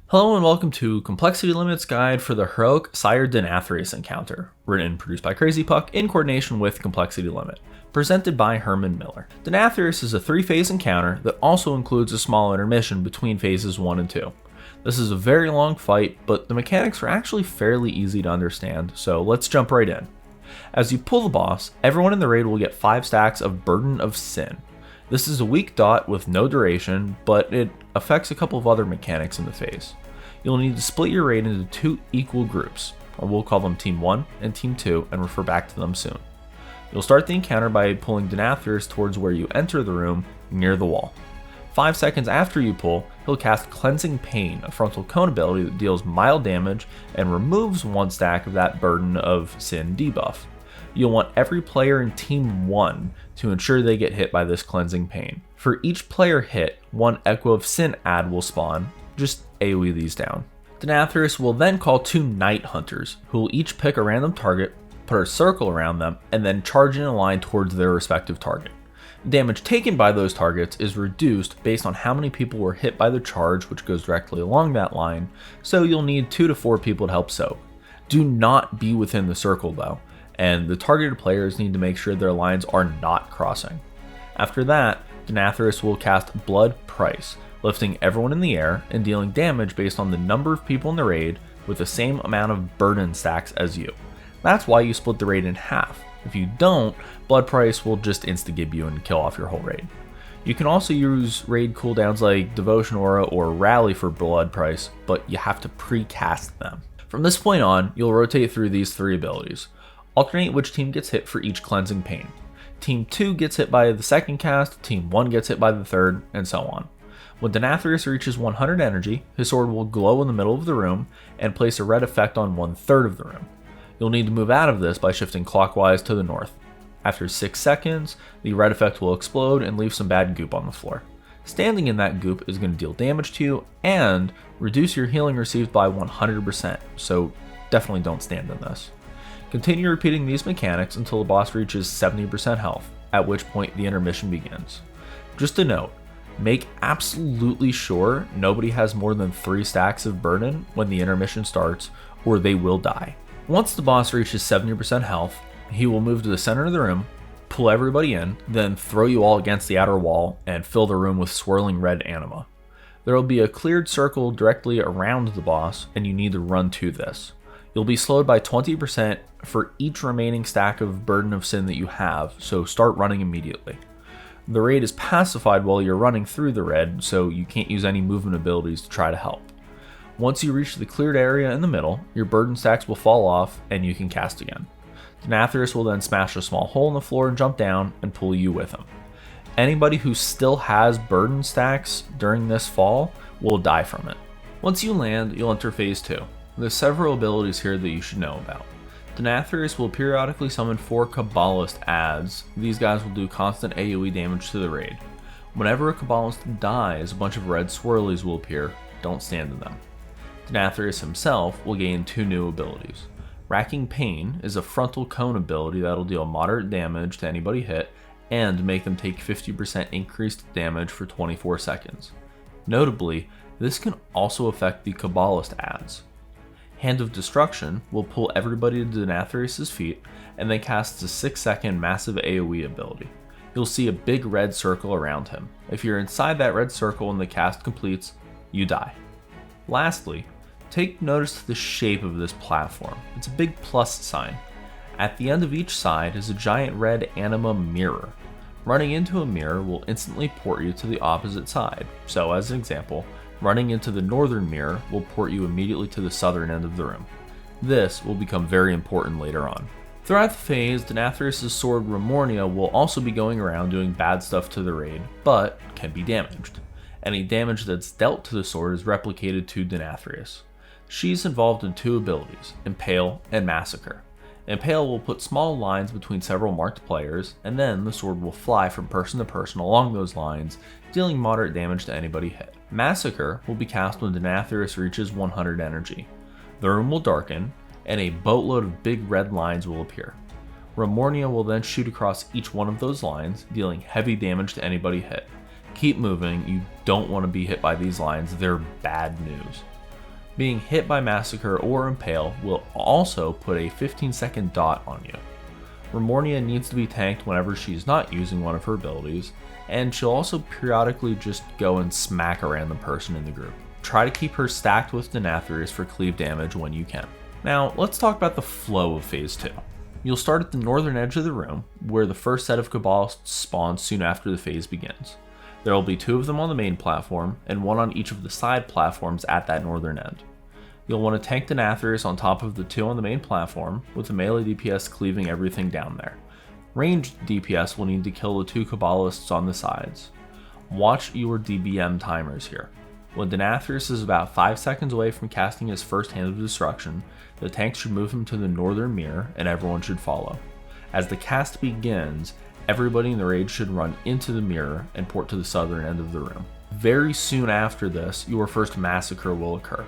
Hello and welcome to Complexity Limits Guide for the Heroic Sire Denathrius encounter, written and produced by Crzypck in coordination with Complexity Limit, presented by Herman Miller. Denathrius is a 3-phase encounter that also includes a small intermission between phases 1 and 2. This is a very long fight, but the mechanics are actually fairly easy to understand, so let's jump right in. As you pull the boss, everyone in the raid will get 5 stacks of Burden of Sin. This is a weak dot with no duration, but it affects a couple of other mechanics in the phase. You'll need to split your raid into 2 equal groups, or we'll call them Team 1 and Team 2 and refer back to them soon. You'll start the encounter by pulling Denathrius towards where you enter the room near the wall. 5 seconds after you pull, he'll cast Cleansing Pain, a frontal cone ability that deals mild damage and removes 1 stack of that Burden of Sin debuff. You'll want every player in Team 1 to ensure they get hit by this Cleansing Pain. For each player hit, 1 Echo of Sin ad will spawn. Just AoE these down. Denathrius will then call 2 Night Hunters, who will each pick a random target, put a circle around them, and then charge in a line towards their respective target. Damage taken by those targets is reduced based on how many people were hit by the charge, which goes directly along that line, so you'll need 2 to 4 people to help soak. Do not be within the circle though, and the targeted players need to make sure their lines are not crossing. After that, Denathrius will cast Blood Price, lifting everyone in the air and dealing damage based on the number of people in the raid with the same amount of burden stacks as you. That's why you split the raid in half. If you don't, Blood Price will just insta-gib you and kill off your whole raid. You can also use raid cooldowns like Devotion Aura or Rally for Blood Price, but you have to pre-cast them. From this point on, you'll rotate through these 3 abilities. Alternate which team gets hit for each Cleansing Pain. Team 2 gets hit by the second cast, Team 1 gets hit by the third, and so on. When Denathrius reaches 100 energy, his sword will glow in the middle of the room and place a red effect on 1/3 of the room. You'll need to move out of this by shifting clockwise to the north. After 6 seconds, the red effect will explode and leave some bad goop on the floor. Standing in that goop is going to deal damage to you and reduce your healing received by 100%, so definitely don't stand in this. Continue repeating these mechanics until the boss reaches 70% health, at which point the intermission begins. Just a note, make absolutely sure nobody has more than 3 stacks of burden when the intermission starts, or they will die. Once the boss reaches 70% health, he will move to the center of the room, pull everybody in, then throw you all against the outer wall and fill the room with swirling red anima. There will be a cleared circle directly around the boss, and you need to run to this. You'll be slowed by 20% for each remaining stack of Burden of Sin that you have, so start running immediately. The raid is pacified while you're running through the red, so you can't use any movement abilities to try to help. Once you reach the cleared area in the middle, your burden stacks will fall off and you can cast again. Denathrius will then smash a small hole in the floor and jump down and pull you with him. Anybody who still has burden stacks during this fall will die from it. Once you land, you'll enter phase 2. There's several abilities here that you should know about. Denathrius will periodically summon 4 Kabbalist ads. These guys will do constant AoE damage to the raid. Whenever a Kabbalist dies, a bunch of red swirlies will appear. Don't stand in them. Denathrius himself will gain 2 new abilities. Racking Pain is a frontal cone ability that'll deal moderate damage to anybody hit and make them take 50% increased damage for 24 seconds. Notably, this can also affect the Kabbalist ads. Hand of Destruction will pull everybody to Denathrius' feet and then casts a 6-second massive AoE ability. You'll see a big red circle around him. If you're inside that red circle when the cast completes, you die. Lastly, take notice of the shape of this platform. It's a big plus sign. At the end of each side is a giant red anima mirror. Running into a mirror will instantly port you to the opposite side. So as an example, running into the northern mirror will port you immediately to the southern end of the room. This will become very important later on. Throughout the phase, Denathrius' sword Remornia will also be going around doing bad stuff to the raid, but can be damaged. Any damage that's dealt to the sword is replicated to Denathrius. She's involved in 2 abilities, Impale and Massacre. Impale will put small lines between several marked players, and then the sword will fly from person to person along those lines, dealing moderate damage to anybody hit. Massacre will be cast when Denathrius reaches 100 energy. The room will darken, and a boatload of big red lines will appear. Remornia will then shoot across each one of those lines, dealing heavy damage to anybody hit. Keep moving, you don't want to be hit by these lines, they're bad news. Being hit by Massacre or Impale will also put a 15-second dot on you. Remornia needs to be tanked whenever she's not using one of her abilities, and she'll also periodically just go and smack a random person in the group. Try to keep her stacked with Denathrius for cleave damage when you can. Now, let's talk about the flow of Phase 2. You'll start at the northern edge of the room, where the first set of Cabalists spawns soon after the phase begins. There will be 2 of them on the main platform, and 1 on each of the side platforms at that northern end. You'll want to tank Denathrius on top of the 2 on the main platform, with the melee DPS cleaving everything down there. Ranged DPS will need to kill the 2 Cabalists on the sides. Watch your DBM timers here. When Denathrius is about 5 seconds away from casting his first Hand of Destruction, the tank should move him to the northern mirror and everyone should follow. As the cast begins, everybody in the raid should run into the mirror and port to the southern end of the room. Very soon after this, your first Massacre will occur.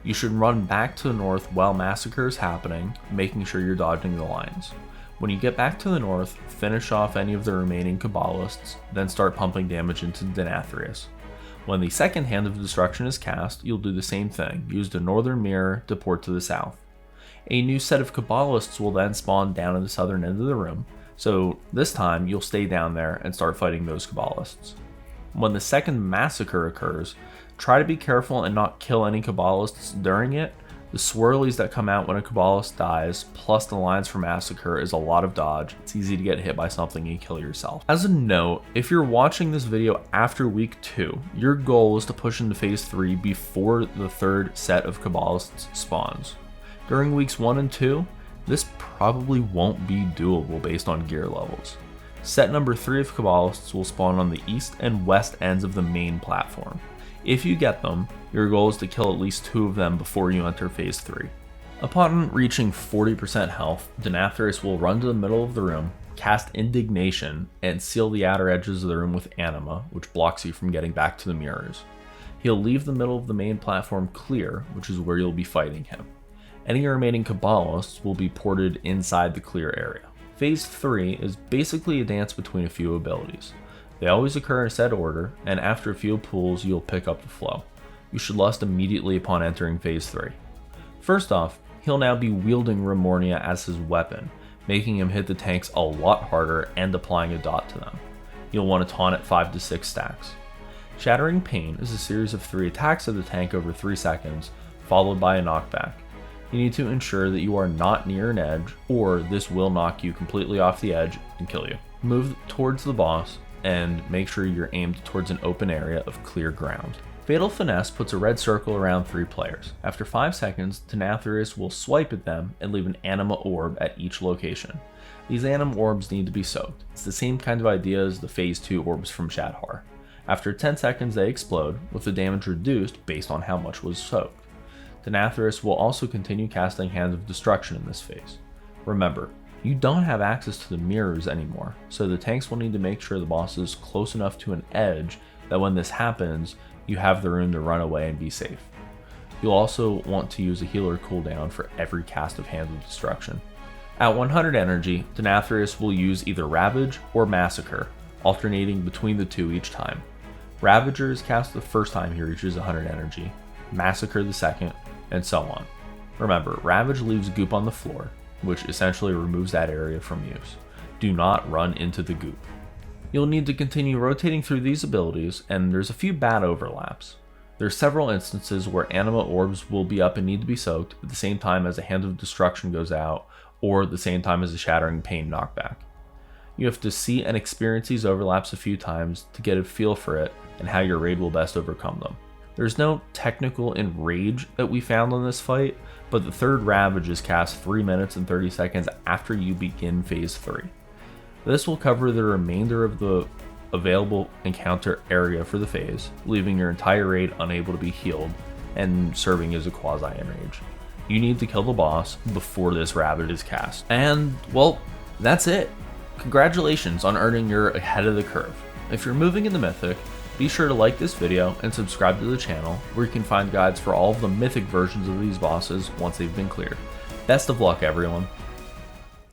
You should run back to the north while Massacre is happening, making sure you're dodging the lines. When you get back to the north, finish off any of the remaining Cabalists, then start pumping damage into Denathrius. When the second Hand of Destruction is cast, you'll do the same thing, use the northern mirror to port to the south. A new set of Cabalists will then spawn down in the southern end of the room, so this time you'll stay down there and start fighting those Cabalists. When the second Massacre occurs, try to be careful and not kill any Cabalists during it. The swirlies that come out when a Cabalist dies, plus the lines for Massacre, is a lot of dodge. It's easy to get hit by something and kill yourself. As a note, if you're watching this video after week 2, your goal is to push into phase 3 before the third set of Cabalists spawns. During weeks 1 and 2, this probably won't be doable based on gear levels. Set number 3 of Cabalists will spawn on the east and west ends of the main platform. If you get them, your goal is to kill at least 2 of them before you enter phase 3. Upon reaching 40% health, Denathrius will run to the middle of the room, cast Indignation, and seal the outer edges of the room with Anima, which blocks you from getting back to the mirrors. He'll leave the middle of the main platform clear, which is where you'll be fighting him. Any remaining Cabalists will be ported inside the clear area. Phase 3 is basically a dance between a few abilities. They always occur in a set order, and after a few pulls you'll pick up the flow. You should lust immediately upon entering phase 3. First off, he'll now be wielding Remornia as his weapon, making him hit the tanks a lot harder and applying a dot to them. You'll want to taunt at 5 to 6 stacks. Shattering Pain is a series of 3 attacks of the tank over 3 seconds, followed by a knockback. You need to ensure that you are not near an edge, or this will knock you completely off the edge and kill you. Move towards the boss, and make sure you're aimed towards an open area of clear ground. Fatal Finesse puts a red circle around 3 players. After 5 seconds, Denathrius will swipe at them and leave an Anima Orb at each location. These Anima Orbs need to be soaked. It's the same kind of idea as the Phase 2 orbs from Shadhar. After 10 seconds they explode, with the damage reduced based on how much was soaked. Denathrius will also continue casting Hands of Destruction in this phase. Remember, you don't have access to the mirrors anymore, so the tanks will need to make sure the boss is close enough to an edge that when this happens, you have the room to run away and be safe. You'll also want to use a healer cooldown for every cast of Hands of Destruction. At 100 energy, Denathrius will use either Ravage or Massacre, alternating between the 2 each time. Ravager is cast the first time he reaches 100 energy, Massacre the second, and so on. Remember, Ravage leaves goop on the floor, which essentially removes that area from use. Do not run into the goop. You'll need to continue rotating through these abilities, and there's a few bad overlaps. There's several instances where Anima Orbs will be up and need to be soaked at the same time as a Hand of Destruction goes out, or at the same time as a Shattering Pain knockback. You have to see and experience these overlaps a few times to get a feel for it and how your raid will best overcome them. There's no technical enrage that we found on this fight, but the third Ravage is cast 3 minutes and 30 seconds after you begin phase 3. This will cover the remainder of the available encounter area for the phase, leaving your entire raid unable to be healed and serving as a quasi-enrage. You need to kill the boss before this Ravage is cast. And, well, that's it. Congratulations on earning your ahead of the curve. If you're moving in the Mythic, be sure to like this video and subscribe to the channel, where you can find guides for all of the Mythic versions of these bosses once they've been cleared. Best of luck, everyone.